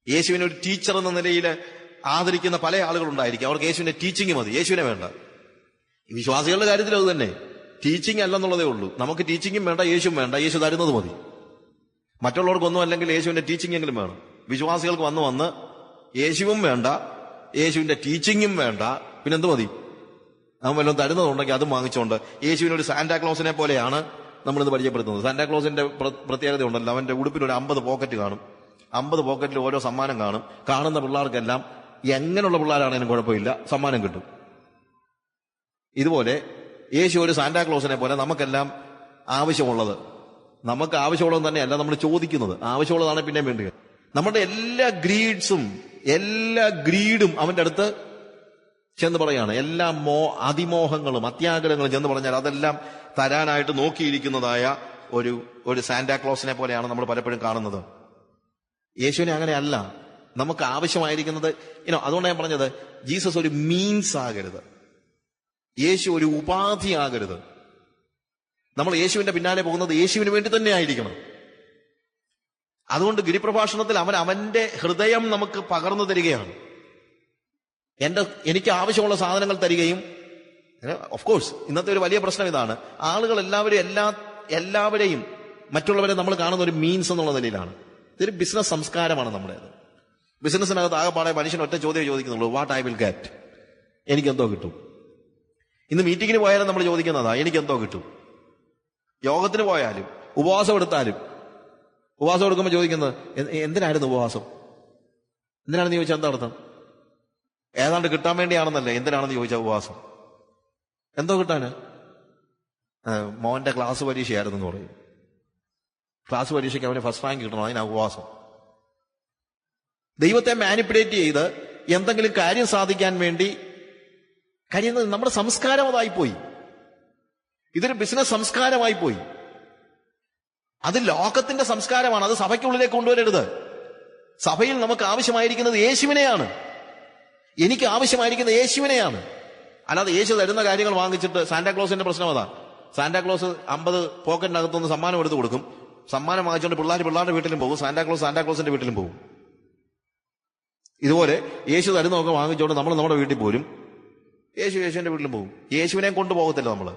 യേശുവിനെ ഒരു ടീച്ചർ എന്ന നിലയിൽ ആദരിക്കുന്ന പല ആളുകളുണ്ടായിരിക്കും. അവർക്ക് യേശുവിന്റെ ടീച്ചിങ് മതി, യേശുവിനെ വേണ്ട. വിശ്വാസികളുടെ കാര്യത്തിൽ അത് തന്നെ. ടീച്ചിങ് അല്ലെന്നുള്ളതേ ഉള്ളൂ. നമുക്ക് ടീച്ചിങ്ങും വേണ്ട, യേശുവും വേണ്ട, യേശു തരുന്നത് മതി. മറ്റുള്ളവർക്കൊന്നും അല്ലെങ്കിൽ യേശുവിന്റെ ടീച്ചിങ് എങ്കിലും വേണം. വിശ്വാസികൾക്ക് വന്ന് യേശുവും വേണ്ട, യേശുവിന്റെ ടീച്ചിങ്ങും വേണ്ട, പിന്നെന്ത് മതി? അവൻ വല്ലതും തരുന്നതുണ്ടെങ്കിൽ അതും വാങ്ങിച്ചുകൊണ്ട് യേശുവിനൊരു സാന്റാക്ലോസിനെ പോലെയാണ് നമ്മളിത് പരിചയപ്പെടുത്തുന്നത്. സാന്റാക്ലോസിന്റെ പ്രത്യേകത ഉണ്ടല്ലോ, അവന്റെ ഉടുപ്പിനൊരു 50 പോക്കറ്റ് കാണും. 50 പോക്കറ്റിൽ ഓരോ സമ്മാനം കാണും. കാണുന്ന പിള്ളേർക്കെല്ലാം എങ്ങനെയുള്ള പിള്ളേരാണെങ്കിലും കുഴപ്പമില്ല, സമ്മാനം കിട്ടും. ഇതുപോലെ യേശു ഒരു സാന്റാക്ലോസിനെ പോലെ നമുക്കെല്ലാം ആവശ്യമുള്ളത്, നമുക്ക് ആവശ്യമുള്ളത് തന്നെയല്ല നമ്മൾ ചോദിക്കുന്നത്, ആവശ്യമുള്ളതാണ് പിന്നെ വേണ്ടത്. നമ്മുടെ എല്ലാ ഗ്രീഡും അവന്റെ അടുത്ത് ചെന്ന് പറയാണ്. എല്ലാ അതിമോഹങ്ങളും അത്യാഗ്രഹങ്ങളും ചെന്ന് പറഞ്ഞാൽ അതെല്ലാം തരാനായിട്ട് നോക്കിയിരിക്കുന്നതായ ഒരു സാന്റാക്ലോസിനെ പോലെയാണ് നമ്മൾ പലപ്പോഴും കാണുന്നത്. യേശുവിനെ അങ്ങനെയല്ല. നമുക്ക് ആവശ്യമായിരിക്കുന്നത് അതുകൊണ്ട് ഞാൻ പറഞ്ഞത്, ജീസസ് ഒരു മീൻസ് ആകരുത്, യേശു ഒരു ഉപാധിയാകരുത്. നമ്മൾ യേശുവിന്റെ പിന്നാലെ പോകുന്നത് യേശുവിന് വേണ്ടി തന്നെ ആയിരിക്കണം. അതുകൊണ്ട് ഗിരിപ്രഭാഷണത്തിൽ അവന്റെ ഹൃദയം നമുക്ക് പകർന്നു തരികയാണ്. എനിക്ക് ആവശ്യമുള്ള സാധനങ്ങൾ തരികയും, ഓഫ് കോഴ്സ് ഇന്നത്തെ ഒരു വലിയ പ്രശ്നം ഇതാണ്, ആളുകൾ എല്ലാവരെയും മറ്റുള്ളവരെ നമ്മൾ കാണുന്ന ഒരു മീൻസ് എന്നുള്ള നിലയിലാണ്. ഇതൊരു ബിസിനസ് സംസ്കാരമാണ് നമ്മുടേത്. ബിസിനസ്സിനകത്ത് ആകെപ്പാടെ മനുഷ്യൻ ഒറ്റ ചോദ്യം ചോദിക്കുന്നുള്ളൂ, വാട്ട് ഐ വിൽ ഗെറ്റ്, എനിക്കെന്തോ കിട്ടും. ഇന്ന് മീറ്റിങ്ങിന് പോയാലും നമ്മൾ ചോദിക്കുന്നതാ, എനിക്കെന്തോ കിട്ടും. യോഗത്തിന് പോയാലും ഉപവാസം എടുത്താലും ഉപവാസം എടുക്കുമ്പോൾ ചോദിക്കുന്നത്, എന്തിനായിരുന്നു ഉപവാസം? എന്തിനാണെന്ന് ചോദിച്ചാൽ എന്താ അർത്ഥം? ഏതാണ്ട് കിട്ടാൻ വേണ്ടിയാണെന്നല്ലേ എന്തിനാണെന്ന് ചോദിച്ചാൽ ഉപവാസം. എന്തോ കിട്ടാന്? മോന്റെ ക്ലാസ് പരീക്ഷയായിരുന്നു എന്ന് പറയും. ക്ലാസ് പരീക്ഷയ്ക്ക് അവന് ഫസ്റ്റ് റാങ്ക് കിട്ടണം, അതിനാ ഉപവാസം. ദൈവത്തെ മാനിപ്പുലേറ്റ് ചെയ്ത് എന്തെങ്കിലും കാര്യം സാധിക്കാൻ വേണ്ടി കഴിയുന്നത് നമ്മുടെ സംസ്കാരം അതായിപ്പോയി. ഇതൊരു ബിസിനസ് സംസ്കാരമായി പോയി. അത് ലോകത്തിന്റെ സംസ്കാരമാണ്. അത് സഭയ്ക്കുള്ളിലേക്ക് കൊണ്ടുവരരുത്. സഭയിൽ നമുക്ക് ആവശ്യമായിരിക്കുന്നത് യേശുവിനെയാണ്. എനിക്ക് ആവശ്യമായിരിക്കുന്നത് യേശുവിനെയാണ്. അല്ലാതെ യേശു തരുന്ന കാര്യങ്ങൾ വാങ്ങിച്ചിട്ട് സാന്റാക്ലോസിന്റെ പ്രശ്നം അതാ. സാന്റാക്ലോസ് 50 പോക്കറ്റിനകത്തുനിന്ന് സമ്മാനം എടുത്തു കൊടുക്കും. സമ്മാനം വാങ്ങിച്ചുകൊണ്ട് പിള്ളേരുടെ വീട്ടിലും പോകും, സാന്റാക്ലോസിന്റെ വീട്ടിലും പോകും. ഇതുപോലെ യേശു തരുന്നതൊക്കെ വാങ്ങിച്ചുകൊണ്ട് നമ്മൾ നമ്മുടെ വീട്ടിൽ പോരും, യേശുവിന്റെ വീട്ടിലും പോകും. യേശുവിനെ കൊണ്ടുപോകത്തില്ല നമ്മള്.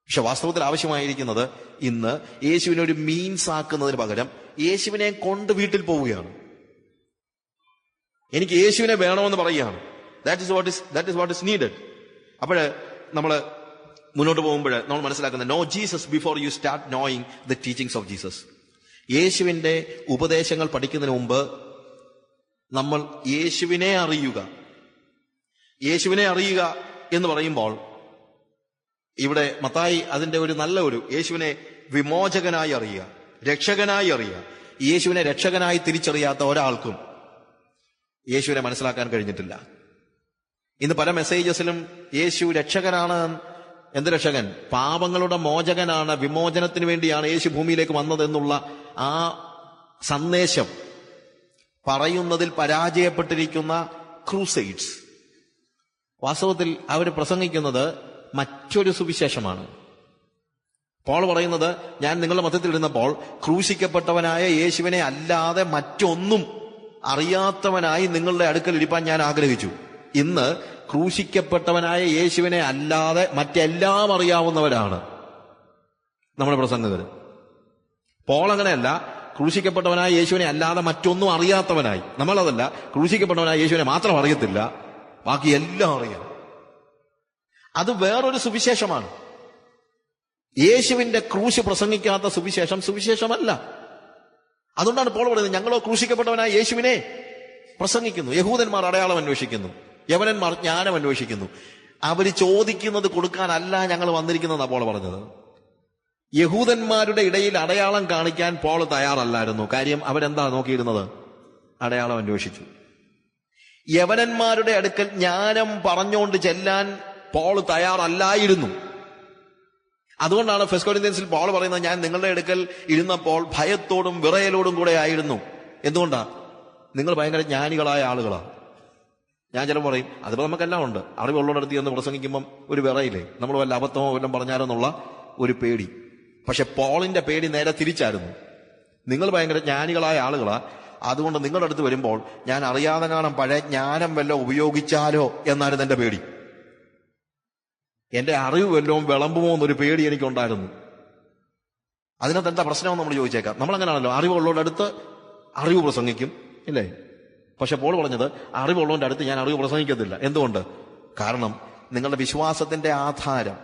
പക്ഷെ വാസ്തവത്തിൽ ആവശ്യമായിരിക്കുന്നത് ഇന്ന് യേശുവിനെ ഒരു മീൻസ് ആക്കുന്നതിന് പകരം യേശുവിനെ കൊണ്ട് വീട്ടിൽ പോവുകയാണ്. എനിക്ക് യേശുവിനെ വേണമെന്ന് പറയുകയാണ്. That is what is needed. അപ്പോഴ് നമ്മൾ മുന്നോട്ട് പോകുമ്പോൾ നമ്മൾ മനസ്സിലാക്കുന്നത്, know Jesus before you start knowing the teachings of Jesus. യേശുവിന്റെ ഉപദേശങ്ങൾ പഠിക്കുന്നതിന് മുമ്പ് നമ്മൾ യേശുവിനെ അറിയുക. യേശുവിനെ അറിയുക എന്ന് പറയുമ്പോൾ ഇവിടെ മത്തായി അതിന്റെ ഒരു നല്ല യേശുവിനെ വിമോചകനായി അറിയുക, രക്ഷകനായി അറിയുക. യേശുവിനെ രക്ഷകനായി തിരിച്ചറിയാത്ത ഒരാൾക്കും യേശുവിനെ മനസ്സിലാക്കാൻ കഴിഞ്ഞിട്ടില്ല. ഇന്ന് പല മെസ്സേജസിലും യേശു രക്ഷകനാണ്. എന്ത് രക്ഷകൻ? പാപങ്ങളുടെ മോചകനാണ്, വിമോചനത്തിന് വേണ്ടിയാണ് യേശു ഭൂമിയിലേക്ക് വന്നതെന്നുള്ള ആ സന്ദേശം പറയുന്നതിൽ പരാജയപ്പെട്ടിരിക്കുന്ന ക്രൂസൈഡ്സ്. വാസ്തവത്തിൽ അവർ പ്രസംഗിക്കുന്നത് മറ്റൊരു സുവിശേഷമാണ്. പോൾ പറയുന്നത്, ഞാൻ നിങ്ങളുടെ മധ്യത്തിൽ ഇരുന്നപ്പോൾ ക്രൂശിക്കപ്പെട്ടവനായ യേശുവിനെ അല്ലാതെ മറ്റൊന്നും അറിയാത്തവനായി നിങ്ങളുടെ അടുക്കൽ ഇരിപ്പാൻ ഞാൻ ആഗ്രഹിച്ചു. ഇന്ന് ക്രൂശിക്കപ്പെട്ടവനായ യേശുവിനെ അല്ലാതെ മറ്റെല്ലാം അറിയാവുന്നവരാണ് നമ്മുടെ പ്രസംഗകർ. പോൾ അങ്ങനെയല്ല, ക്രൂശിക്കപ്പെട്ടവനായ യേശുവിനെ അല്ലാതെ മറ്റൊന്നും അറിയാത്തവനായി. നമ്മളതല്ല, ക്രൂശിക്കപ്പെട്ടവനായ യേശുവിനെ മാത്രം അറിയത്തില്ല, ബാക്കി എല്ലാം അറിയാം. അത് വേറൊരു സുവിശേഷമാണ്. യേശുവിന്റെ ക്രൂശ് പ്രസംഗിക്കാത്ത സുവിശേഷമല്ല. അതുകൊണ്ടാണ് പോൾ പറയുന്നത്, ഞങ്ങളോ ക്രൂശിക്കപ്പെട്ടവനായ യേശുവിനെ പ്രസംഗിക്കുന്നു. യഹൂദന്മാർ അടയാളം അന്വേഷിക്കുന്നു, യവനന്മാർ ജ്ഞാനം അന്വേഷിക്കുന്നു. അവർ ചോദിക്കുന്നത് കൊടുക്കാനല്ല ഞങ്ങൾ വന്നിരിക്കുന്നതാണ് പോൾ പറഞ്ഞത്. യഹൂദന്മാരുടെ ഇടയിൽ അടയാളം കാണിക്കാൻ പോൾ തയ്യാറല്ലായിരുന്നു. കാര്യം അവരെന്താ നോക്കിയിരുന്നത്? അടയാളം അന്വേഷിച്ചു. യവനന്മാരുടെ അടുക്കൽ ജ്ഞാനം പറഞ്ഞുകൊണ്ട് ചെല്ലാൻ പോൾ തയ്യാറല്ലായിരുന്നു. അതുകൊണ്ടാണ് ഫസ്റ്റ് കൊരിന്ത്യൻസിൽ പോൾ പറയുന്നത്, ഞാൻ നിങ്ങളുടെ അടുക്കൽ ഇരുന്നപ്പോൾ ഭയത്തോടും വിറയലോടും കൂടെ ആയിരുന്നു. എന്തുകൊണ്ടാ? നിങ്ങൾ ഭയങ്കര ജ്ഞാനികളായ ആളുകളാണ്. ഞാൻ ചിലപ്പോൾ പറയും, അതിപ്പോൾ നമുക്കെല്ലാം ഉണ്ട്. അറിവുള്ളടത്ത് എന്ന് പ്രസംഗിക്കുമ്പം ഒരു വിറയില്ലേ, നമ്മൾ വല്ല അബദ്ധമോ വല്ലതും പറഞ്ഞാലോ എന്നുള്ള ഒരു പേടി. പക്ഷെ പോളിന്റെ പേടി നേരെ തിരിച്ചായിരുന്നു. നിങ്ങൾ ഭയങ്കര ജ്ഞാനികളായ ആളുകളാ, അതുകൊണ്ട് നിങ്ങളുടെ അടുത്ത് വരുമ്പോൾ ഞാൻ അറിയാതെ കാണാൻ പഴയ ജ്ഞാനം വല്ലതും ഉപയോഗിച്ചാലോ എന്നായിരുന്നു എന്റെ പേടി. എന്റെ അറിവ് വല്ലതും വിളമ്പുമോ എന്നൊരു പേടി എനിക്കുണ്ടായിരുന്നു. അതിനകത്ത് എന്താ പ്രശ്നമെന്ന് നമ്മൾ ചോദിച്ചേക്കാം. നമ്മളങ്ങനെയാണല്ലോ, അറിവുള്ളവരുടെ അടുത്ത് അറിവ് പ്രസംഗിക്കും, ഇല്ലേ? പക്ഷെ പോൾ പറഞ്ഞത് അറിവുള്ളവന്റെ അടുത്ത് ഞാൻ അറിവ് പ്രസംഗിക്കത്തില്ല. എന്തുകൊണ്ട്? കാരണം നിങ്ങളുടെ വിശ്വാസത്തിന്റെ ആധാരം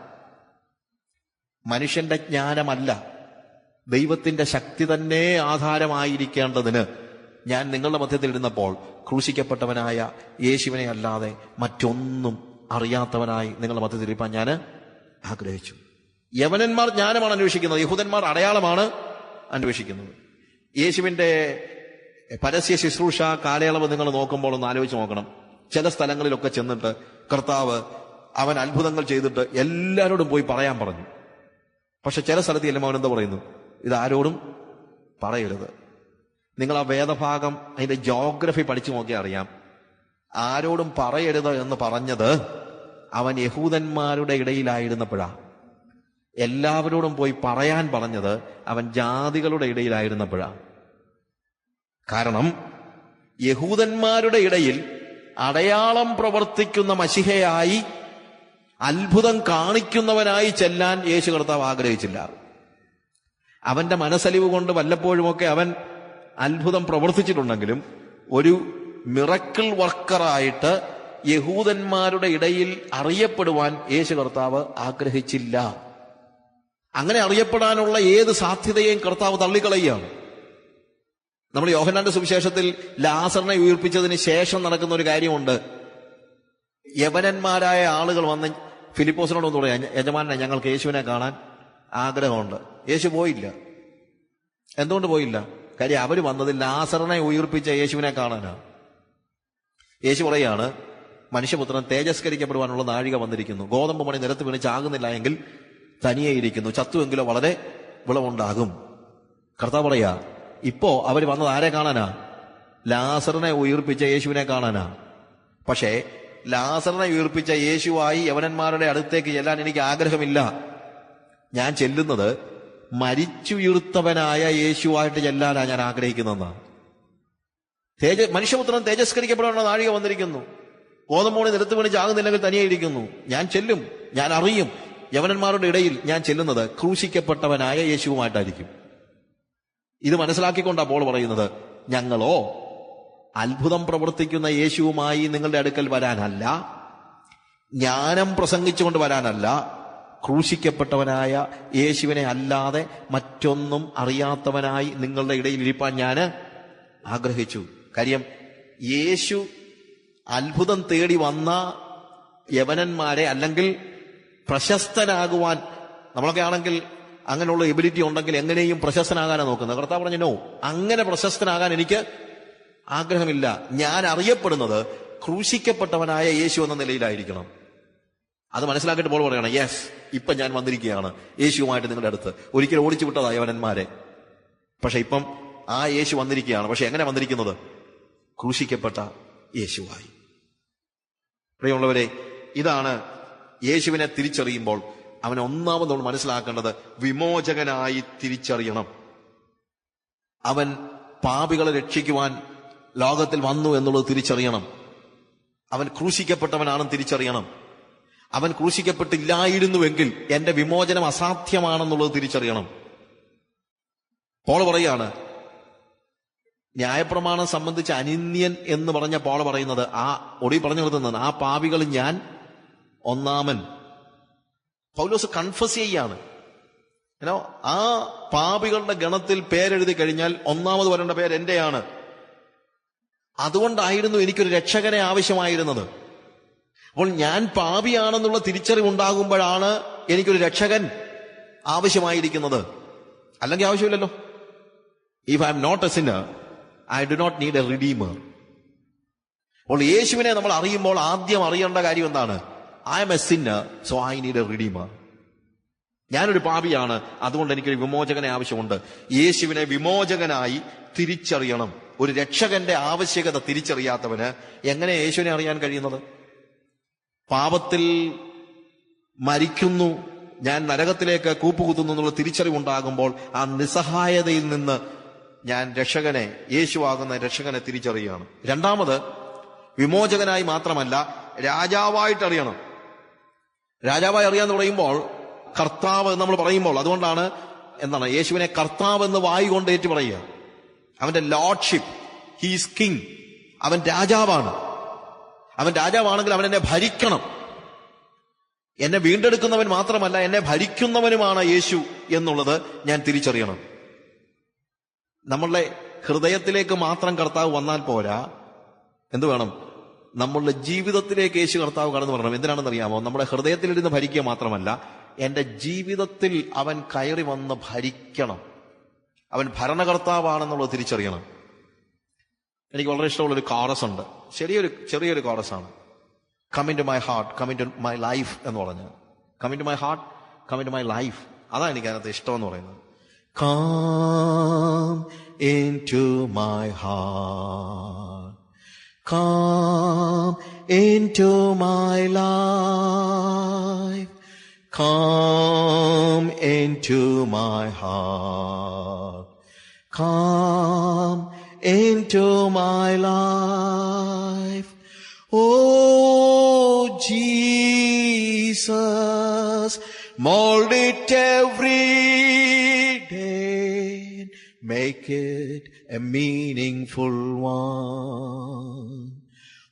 മനുഷ്യന്റെ ജ്ഞാനമല്ല, ദൈവത്തിന്റെ ശക്തി തന്നെ ആധാരമായിരിക്കേണ്ടതിന് ഞാൻ നിങ്ങളുടെ മധ്യത്തിൽ ഇരുന്നപ്പോൾ ക്രൂശിക്കപ്പെട്ടവനായ യേശുവിനെ അല്ലാതെ മറ്റൊന്നും അറിയാത്തവനായി നിങ്ങളുടെ മധ്യത്തിൽ ഇരിപ്പാൻ ഞാൻ ആഗ്രഹിച്ചു. യവനന്മാർ ജ്ഞാനമാണ് അന്വേഷിക്കുന്നത്, യഹൂദന്മാർ അടയാളമാണ് അന്വേഷിക്കുന്നത്. യേശുവിന്റെ പരസ്യ ശുശ്രൂഷ കാലയളവ് നിങ്ങൾ നോക്കുമ്പോൾ ഒന്ന് ആലോചിച്ച് നോക്കണം. ചില സ്ഥലങ്ങളിലൊക്കെ ചെന്നിട്ട് കർത്താവ് അവൻ അത്ഭുതങ്ങൾ ചെയ്തിട്ട് എല്ലാവരോടും പോയി പറയാൻ പറഞ്ഞു. പക്ഷെ ചില സ്ഥലത്ത് ചെല്ലുമ്പോൾ അവൻ എന്താ പറയുന്നു? ഇതാരോടും പറയരുത്. നിങ്ങൾ ആ വേദഭാഗം അതിന്റെ ജോഗ്രഫി പഠിച്ചു നോക്കിയാൽ അറിയാം. ആരോടും പറയരുത് എന്ന് പറഞ്ഞത് അവൻ യഹൂദന്മാരുടെ ഇടയിലായിരുന്നപ്പോഴാ. എല്ലാവരോടും പോയി പറയാൻ പറഞ്ഞത് അവൻ ജാതികളുടെ ഇടയിലായിരുന്നപ്പോഴാ. കാരണം യഹൂദന്മാരുടെ ഇടയിൽ അടയാളം പ്രവർത്തിക്കുന്ന മശിഹയായി അത്ഭുതം കാണിക്കുന്നവനായി ചെല്ലാൻ യേശു കർത്താവ് ആഗ്രഹിച്ചില്ല. അവന്റെ മനസ്സലിവ് കൊണ്ട് വല്ലപ്പോഴുമൊക്കെ അവൻ അത്ഭുതം പ്രവർത്തിച്ചിട്ടുണ്ടെങ്കിലും ഒരു മിറക്കിൾ വർക്കറായിട്ട് യഹൂദന്മാരുടെ ഇടയിൽ അറിയപ്പെടുവാൻ യേശു കർത്താവ് ആഗ്രഹിച്ചില്ല. അങ്ങനെ അറിയപ്പെടാനുള്ള ഏത് സാധ്യതയെയും കർത്താവ് തള്ളിക്കളയുകയാണ്. നമ്മൾ യോഹന്നാന്റെ സുവിശേഷത്തിൽ ലാസറിനെ ഉയിർപ്പിച്ചതിന് ശേഷം നടക്കുന്ന ഒരു കാര്യമുണ്ട്. യവനന്മാരായ ആളുകൾ വന്ന് ഫിലിപ്പോസിനോടൊന്ന് പറയാം, യജമാനെ ഞങ്ങൾക്ക് യേശുവിനെ കാണാൻ ആഗ്രഹമുണ്ട്. യേശു പോയില്ല. എന്തുകൊണ്ട് പോയില്ല? കാര്യം അവര് വന്നത് ലാസറിനെ ഉയിർപ്പിച്ച യേശുവിനെ കാണാനാണ്. യേശു പറയാണ്, മനുഷ്യപുത്രൻ തേജസ്കരിക്കപ്പെടുവാനുള്ള നാഴിക വന്നിരിക്കുന്നു. ഗോതമ്പ് മണി നിലത്ത് വീണ് ചാകുന്നില്ല എങ്കിൽ തനിയെ ഇരിക്കുന്നു, ചത്തുവെങ്കിലോ വളരെ വിളവുണ്ടാകും. കർത്താവ് പറയാ, ഇപ്പോ അവര് വന്നത് ആരെ കാണാനാ? ലാസറിനെ ഉയിർപ്പിച്ച യേശുവിനെ കാണാനാ. പക്ഷേ ലാസറിനെ ഉയിർപ്പിച്ച യേശുവായി യവനന്മാരുടെ അടുത്തേക്ക് ചെല്ലാൻ എനിക്ക് ആഗ്രഹമില്ല. ഞാൻ ചെല്ലുന്നത് മരിച്ചുയർത്തവനായ യേശുവായിട്ട് ചെല്ലാനാ ഞാൻ ആഗ്രഹിക്കുന്നതെന്നാണ്. മനുഷ്യപുത്രൻ തേജസ്കരിക്കപ്പെടാനുള്ള നാഴിക വന്നിരിക്കുന്നു. ഗോതമ്പോണി നിലത്ത് വീണ് ചാകുന്നില്ലെങ്കിൽ തനിയെ ഇരിക്കുന്നു. ഞാൻ ചെല്ലും, ഞാൻ അറിയും. യവനന്മാരുടെ ഇടയിൽ ഞാൻ ചെല്ലുന്നത് ക്രൂശിക്കപ്പെട്ടവനായ യേശുവുമായിട്ടായിരിക്കും. ഇത് മനസ്സിലാക്കിക്കൊണ്ടാ പോൾ പറയുന്നത്, ഞങ്ങളോ അത്ഭുതം പ്രവർത്തിക്കുന്ന യേശുവുമായി നിങ്ങളുടെ അടുക്കൽ വരാനല്ല, ജ്ഞാനം പ്രസംഗിച്ചുകൊണ്ട് വരാനല്ല, ക്രൂശിക്കപ്പെട്ടവനായ യേശുവിനെ അല്ലാതെ മറ്റൊന്നും അറിയാത്തവനായി നിങ്ങളുടെ ഇടയിൽ ഇരിപ്പാൻ ഞാൻ ആഗ്രഹിച്ചു. കാര്യം യേശു അത്ഭുതം തേടി വന്ന യവനന്മാരെ, അല്ലെങ്കിൽ പ്രശസ്തനാകുവാൻ, നമ്മളൊക്കെ ആണെങ്കിൽ അങ്ങനെയുള്ള എബിലിറ്റി ഉണ്ടെങ്കിൽ എങ്ങനെയും പ്രശസ്തനാകാനാണ് നോക്കുന്നത്. കർത്താവ് പറഞ്ഞു, നോ, അങ്ങനെ പ്രശസ്തനാകാൻ എനിക്ക് ആഗ്രഹമില്ല. ഞാൻ അറിയപ്പെടുന്നത് ക്രൂശിക്കപ്പെട്ടവനായ യേശു എന്ന നിലയിലായിരിക്കണം. അത് മനസ്സിലാക്കിയിട്ട് പോൾ പറയണം, യെസ്, ഇപ്പം ഞാൻ വന്നിരിക്കുകയാണ് യേശുവുമായിട്ട് നിങ്ങളുടെ അടുത്ത്. ഒരിക്കലും ഓടിച്ചു വിട്ടതാ യവനന്മാരെ. പക്ഷെ ഇപ്പം ആ യേശു വന്നിരിക്കുകയാണ്. പക്ഷെ എങ്ങനെ വന്നിരിക്കുന്നത്? ക്രൂശിക്കപ്പെട്ട യേശുവായി. പ്രിയമുള്ളവരെ, ഇതാണ് യേശുവിനെ തിരിച്ചറിയുമ്പോൾ അവൻ ഒന്നാമത് നമ്മൾ മനസ്സിലാക്കേണ്ടത് വിമോചകനായി തിരിച്ചറിയണം. അവൻ പാപികളെ രക്ഷിക്കുവാൻ ലോകത്തിൽ വന്നു എന്നുള്ളത് തിരിച്ചറിയണം. അവൻ ക്രൂശിക്കപ്പെട്ടവനാണെന്ന് തിരിച്ചറിയണം. അവൻ ക്രൂശിക്കപ്പെട്ടില്ലായിരുന്നുവെങ്കിൽ എന്റെ വിമോചനം അസാധ്യമാണെന്നുള്ളത് തിരിച്ചറിയണം. പോൾ പറയാണ്, ന്യായപ്രമാണം സംബന്ധിച്ച് അനിന്യൻ എന്ന് പറഞ്ഞ പോൾ പറയുന്നത്, ആ ഒടി പറഞ്ഞു നിർത്തുന്നത്, ആ പാപികൾ ഞാൻ ഒന്നാമൻ. പൗലോസ് കൺഫസ് ചെയ്യാണ്. ആ പാപികളുടെ ഗണത്തിൽ പേരെഴുതി കഴിഞ്ഞാൽ ഒന്നാമത് വരേണ്ട പേര് എന്റെയാണ്. അതുകൊണ്ടായിരുന്നു എനിക്കൊരു രക്ഷകനെ ആവശ്യമായിരുന്നത്. അപ്പോൾ ഞാൻ പാപിയാണെന്നുള്ള തിരിച്ചറിവുണ്ടാകുമ്പോഴാണ് എനിക്കൊരു രക്ഷകൻ ആവശ്യമായിരിക്കുന്നത്. അല്ലെങ്കിൽ ആവശ്യമില്ലല്ലോ. If I am not a sinner, I do not need a redeemer. അപ്പോൾ യേശുവിനെ നമ്മൾ അറിയുമ്പോൾ ആദ്യം അറിയേണ്ട കാര്യം എന്താണ്? I am a sinner, so I need a redeemer. ഞാനൊരു പാപിയാണ്, അതുകൊണ്ട് എനിക്കൊരു വിമോചകനെ ആവശ്യമുണ്ട്. യേശുവിനെ വിമോചകനായി തിരിച്ചറിയണം. ഒരു രക്ഷകന്റെ ആവശ്യകത തിരിച്ചറിയാത്തവന് എങ്ങനെ യേശുവിനെ അറിയാൻ കഴിയുന്നത്? പാപത്തിൽ മരിക്കുന്നു, ഞാൻ നരകത്തിലേക്ക് കൂപ്പുകുത്തുന്നു എന്നുള്ള തിരിച്ചറിവുണ്ടാകുമ്പോൾ ആ നിസ്സഹായതയിൽ നിന്ന് ഞാൻ രക്ഷകനെ, യേശുവാകുന്ന രക്ഷകനെ തിരിച്ചറിയുകയാണ്. രണ്ടാമത്, വിമോചകനായി മാത്രമല്ല രാജാവായിട്ട് അറിയണം. രാജാവായി അറിയാന്ന് പറയുമ്പോൾ, കർത്താവ് നമ്മൾ പറയുമ്പോൾ, അതുകൊണ്ടാണ് എന്താണ് യേശുവിനെ കർത്താവ് എന്ന് വായി കൊണ്ട് ഏറ്റു പറയുക. അവന്റെ ലോർഡ്ഷിപ്പ്, ഹീസ് കിങ്. അവൻ രാജാവാണ്. അവൻ രാജാവാണെങ്കിൽ അവൻ എന്നെ ഭരിക്കണം. എന്നെ വീണ്ടെടുക്കുന്നവൻ മാത്രമല്ല, എന്നെ ഭരിക്കുന്നവനുമാണ് യേശു എന്നുള്ളത് ഞാൻ തിരിച്ചറിയണം. നമ്മളുടെ ഹൃദയത്തിലേക്ക് മാത്രം കർത്താവ് വന്നാൽ പോരാ. എന്ത് വേണം? നമ്മളുടെ ജീവിതത്തിലേക്ക് യേശു കർത്താവ് കടന്നു വരണം. എന്തിനാണെന്ന് അറിയാമോ? നമ്മുടെ ഹൃദയത്തിലിരുന്ന് ഭരിക്കുക മാത്രമല്ല, എന്റെ ജീവിതത്തിൽ അവൻ കയറി വന്ന് ഭരിക്കണം. അവൻ ഭരണകർത്താവാണെന്നുള്ളത് തിരിച്ചറിയണം. എനിക്ക് വളരെ ഇഷ്ടമുള്ളൊരു കോറസ് ഉണ്ട്. ചെറിയൊരു കോറസാണ്. Come into my heart, come into my life എന്ന് പറഞ്ഞ്. Come into my heart, come into my life. അതാണ് എനിക്ക് അതിനകത്ത് ഇഷ്ടം എന്ന് പറയുന്നത്. Come into my heart, come into my life, come into my heart, come into my life. Oh Jesus, mold it every day, make it a meaningful one.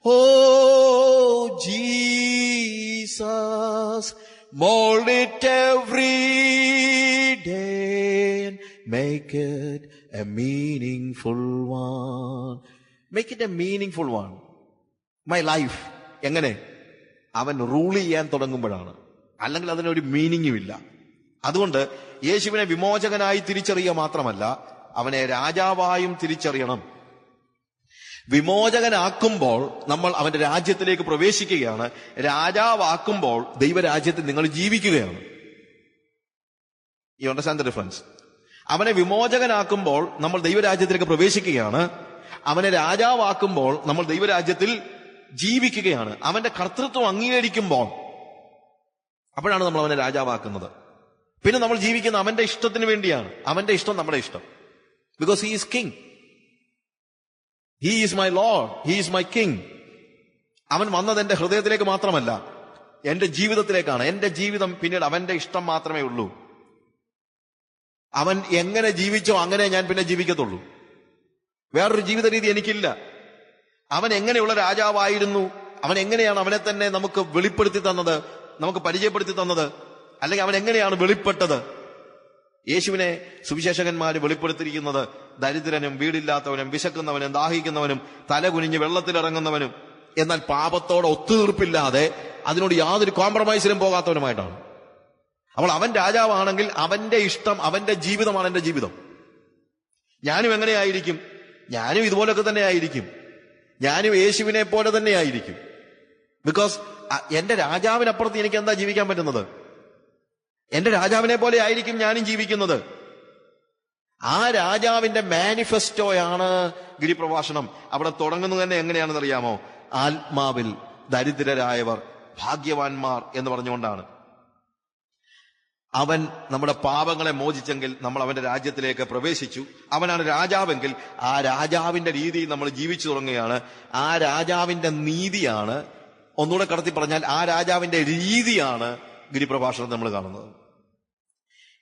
Oh Jesus, mold it every day, make it a meaningful one. Make it a meaningful one. My life. എങ്ങനെ? അവൻ rule ചെയ്യാൻ തുടങ്ങുമ്പോഴാണ്. അല്ലെങ്കിൽ അതിനൊരു മീനിങ്ങും ഇല്ല. അതുകൊണ്ട് യേശുവിനെ വിമോചകനായി തിരിച്ചറിയുക മാത്രമല്ല, അവനെ രാജാവായും തിരിച്ചറിയണം. വിമോചകനാക്കുമ്പോൾ നമ്മൾ അവന്റെ രാജ്യത്തിലേക്ക് പ്രവേശിക്കുകയാണ്. രാജാവാക്കുമ്പോൾ ദൈവരാജ്യത്തിൽ നിങ്ങൾ ജീവിക്കുകയാണ്. You understand the difference? അവനെ വിമോചകനാക്കുമ്പോൾ നമ്മൾ ദൈവരാജ്യത്തിലേക്ക് പ്രവേശിക്കുകയാണ്. അവനെ രാജാവാക്കുമ്പോൾ നമ്മൾ ദൈവരാജ്യത്തിൽ ജീവിക്കുകയാണ്. അവന്റെ കർത്തൃത്വം അംഗീകരിക്കുമ്പോൾ അപ്പോഴാണ് നമ്മൾ അവനെ രാജാവാക്കുന്നത്. പിന്നെ നമ്മൾ ജീവിക്കുന്ന അവന്റെ ഇഷ്ടത്തിന് വേണ്ടിയാണ്. അവന്റെ ഇഷ്ടം നമ്മുടെ ഇഷ്ടം. Because he is king, he is my Lord, he is my king. അവൻ വന്നത് എന്റെ ഹൃദയത്തിലേക്ക് മാത്രമല്ല, എന്റെ ജീവിതത്തിലേക്കാണ്. എന്റെ ജീവിതം പിന്നീട് അവന്റെ ഇഷ്ടം മാത്രമേ ഉള്ളൂ. അവൻ എങ്ങനെ ജീവിച്ചോ അങ്ങനെ ഞാൻ പിന്നെ ജീവിക്കത്തുള്ളൂ. വേറൊരു ജീവിത രീതി എനിക്കില്ല. അവൻ എങ്ങനെയുള്ള രാജാവായിരുന്നു, അവൻ എങ്ങനെയാണ് അവനെ തന്നെ നമുക്ക് വെളിപ്പെടുത്തി തന്നത്, നമുക്ക് പരിചയപ്പെടുത്തി തന്നത്, അല്ലെങ്കിൽ അവൻ എങ്ങനെയാണ് വെളിപ്പെട്ടത്? യേശുവിനെ സുവിശേഷകന്മാര് വെളിപ്പെടുത്തിയിരിക്കുന്നത് ദരിദ്രനും വീടില്ലാത്തവനും വിശക്കുന്നവനും ദാഹിക്കുന്നവനും തലകുനിഞ്ഞ് വെള്ളത്തിലിറങ്ങുന്നവനും എന്നാൽ പാപത്തോടെ ഒത്തുതീർപ്പില്ലാതെ അതിനോട് യാതൊരു കോംപ്രമൈസിലും പോകാത്തവനുമായിട്ടാണ്. അപ്പോൾ അവൻ രാജാവാണെങ്കിൽ അവന്റെ ഇഷ്ടം, അവന്റെ ജീവിതമാണ് എന്റെ ജീവിതം. ഞാനും എങ്ങനെയായിരിക്കും? ഞാനും ഇതുപോലൊക്കെ തന്നെ ആയിരിക്കും. ഞാനും യേശുവിനെ പോലെ തന്നെ ആയിരിക്കും. ബിക്കോസ് എന്റെ രാജാവിനപ്പുറത്ത് എനിക്ക് എന്താ ജീവിക്കാൻ പറ്റുന്നത്? എന്റെ രാജാവിനെ പോലെ ആയിരിക്കും ഞാനും ജീവിക്കുന്നത്. ആ രാജാവിന്റെ മാനിഫെസ്റ്റോയാണ് ഗിരിപ്രഭാഷണം. അവിടെ തുടങ്ങുന്നത് തന്നെ എങ്ങനെയാണെന്ന് അറിയാമോ? ആത്മാവിൽ ദരിദ്രരായവർ ഭാഗ്യവാന്മാർ എന്ന് പറഞ്ഞുകൊണ്ടാണ്. അവൻ നമ്മുടെ പാപങ്ങളെ മോചിച്ചെങ്കിൽ നമ്മൾ അവന്റെ രാജ്യത്തിലേക്ക് പ്രവേശിച്ചു. അവനാണ് രാജാവെങ്കിൽ ആ രാജാവിന്റെ രീതിയിൽ നമ്മൾ ജീവിച്ചു തുടങ്ങുകയാണ്. ആ രാജാവിന്റെ നീതിയാണ്, ഒന്നുകൂടെ കടത്തി പറഞ്ഞാൽ ആ രാജാവിന്റെ രീതിയാണ് ഗിരിപ്രഭാഷണം നമ്മൾ കാണുന്നത്.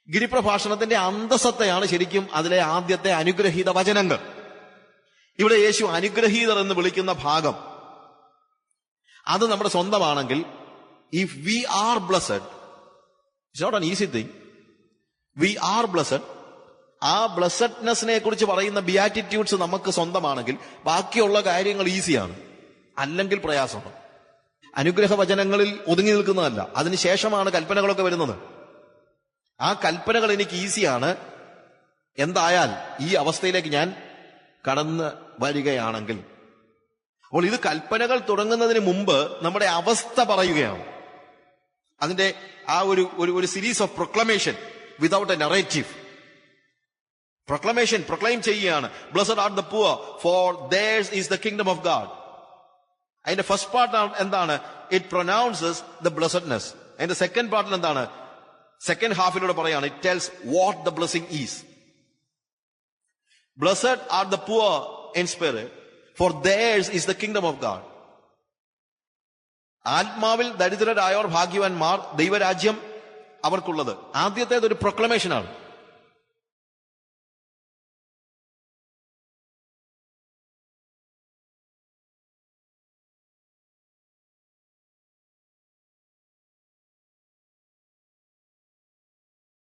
ഗിരിപ്രഭാഷണത്തിന്റെ അന്തസത്തയാണ് ശരിക്കും അതിലെ ആദ്യത്തെ അനുഗ്രഹീത വചനങ്ങൾ. ഇവിടെ യേശു അനുഗ്രഹീതർ എന്ന് വിളിക്കുന്ന ഭാഗം അത് നമ്മുടെ സ്വന്തമാണെങ്കിൽ, if we are blessed, it's not an easy thing, we are blessed. ആ ബ്ലസ്സഡ്നെസ്സിനെ കുറിച്ച് പറയുന്ന ബിയാറ്റിറ്റ്യൂഡ്സ് നമുക്ക് സ്വന്തമാണെങ്കിൽ ബാക്കിയുള്ള കാര്യങ്ങൾ ഈസിയാണ്. അല്ലെങ്കിൽ പ്രയാസമാണ്. അനുഗ്രഹ വചനങ്ങളിൽ ഒതുങ്ങി നിൽക്കുന്നതല്ല, അതിനുശേഷമാണ് കൽപ്പനകളൊക്കെ വരുന്നത്. ആ കൽപ്പനകൾ എനിക്ക് ഈസിയാണ്. എന്തായാൽ ഈ അവസ്ഥയിലേക്ക് ഞാൻ കടന്നു വരികയാണെങ്കിൽ, അപ്പോൾ ഇത് കൽപ്പനകൾ തുടങ്ങുന്നതിന് മുമ്പ് നമ്മുടെ അവസ്ഥ പറയുകയാണ്. അതിന്റെ ആ ഒരു series of proclamation without a narrative. Proclaim ചെയ്യുകയാണ്. Blessed are the poor, for theirs is the kingdom of God. അതിന്റെ ഫസ്റ്റ് പാർട്ട് എന്താണ്? It pronounces the blessedness. അതിന്റെ സെക്കൻഡ് പാർട്ടിൽ എന്താണ്? സെക്കൻഡ് ഹാഫിലൂടെ പറയാണ്, it tells what the blessing is. Blessed are the poor in spirit, for theirs is the kingdom of God. ആത്മാവിൽ ദരിദ്രരായവർ ഭാഗ്യവാന്മാർ, ദൈവരാജ്യം അവർക്കുള്ളത്. ആദ്യത്തേത് ഒരു പ്രൊക്ലമേഷനാണ്.